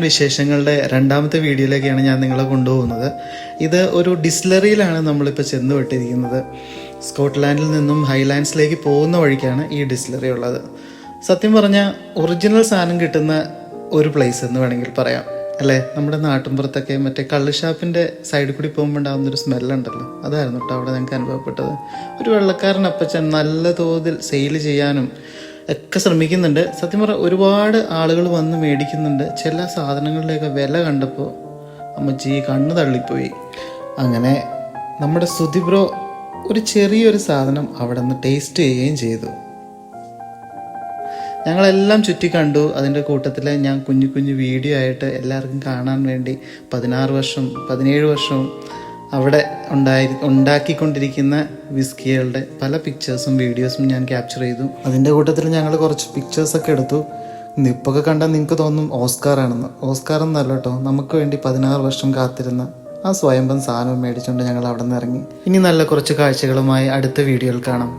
വിശേഷങ്ങളുടെ രണ്ടാമത്തെ വീഡിയോയിലേക്കാണ് ഞാൻ നിങ്ങളെ കൊണ്ടുപോകുന്നത്. ഇത് ഒരു ഡിസ്റ്റിലറിയിലാണ് നമ്മളിപ്പോൾ ചെന്നുവിട്ടിരിക്കുന്നത്. സ്കോട്ട്ലാൻഡിൽ നിന്നും ഹൈലാൻഡ്സിലേക്ക് പോകുന്ന വഴിക്കാണ് ഈ ഡിസ്റ്റിലറി ഉള്ളത്. സത്യം പറഞ്ഞാൽ ഒറിജിനൽ സാധനം കിട്ടുന്ന ഒരു പ്ലേസ് എന്ന് വേണമെങ്കിൽ പറയാം അല്ലേ. നമ്മുടെ നാട്ടിൻപുറത്തൊക്കെ മറ്റേ കള്ളുഷാപ്പിൻ്റെ സൈഡിൽ കൂടി പോകുമ്പോൾ ഉണ്ടാകുന്നൊരു സ്മെല്ലുണ്ടല്ലോ, അതായിരുന്നു കേട്ടോ അവിടെ ഞങ്ങൾക്ക് അനുഭവപ്പെട്ടത്. ഒരു വെള്ളക്കാരൻ അപ്പച്ചൻ നല്ല തോതിൽ സെയിൽ ചെയ്യാനും ഒക്കെ ശ്രമിക്കുന്നുണ്ട്. സത്യം പറഞ്ഞാൽ ഒരുപാട് ആളുകൾ വന്ന് മേടിക്കുന്നുണ്ട്. ചില സാധനങ്ങളുടെയൊക്കെ വില കണ്ടപ്പോൾ അമ്മച്ചി കണ്ണ് തള്ളിപ്പോയി. അങ്ങനെ നമ്മുടെ സുധി ബ്രോ ഒരു ചെറിയൊരു സാധനം അവിടെ നിന്ന് ടേസ്റ്റ് ചെയ്യുകയും ചെയ്തു. ഞങ്ങളെല്ലാം ചുറ്റി കണ്ടു. അതിൻ്റെ കൂട്ടത്തിൽ ഞാൻ കുഞ്ഞു കുഞ്ഞു വീഡിയോ ആയിട്ട് എല്ലാവർക്കും കാണാൻ വേണ്ടി 16 വർഷം 17 വർഷവും അവിടെ ഉണ്ടാക്കിക്കൊണ്ടിരിക്കുന്ന വിസ്കികളുടെ പല പിക്ചേഴ്സും വീഡിയോസും ഞാൻ ക്യാപ്ചർ ചെയ്തു. അതിൻ്റെ കൂട്ടത്തിൽ ഞങ്ങൾ കുറച്ച് പിക്ചേഴ്സൊക്കെ എടുത്തു. നിപ്പൊക്കെ കണ്ടാൽ നിങ്ങൾക്ക് തോന്നും ഓസ്കാറാണെന്ന്. ഓസ്കാർ എന്നല്ല കേട്ടോ, നമുക്ക് വേണ്ടി 16 വർഷം കാത്തിരുന്ന ആ സ്വയംഭം സാധനം മേടിച്ചുകൊണ്ട് ഞങ്ങൾ അവിടെ നിന്ന് ഇറങ്ങി. ഇനി നല്ല കുറച്ച് കാഴ്ചകളുമായി അടുത്ത വീഡിയോയിൽ കാണാം.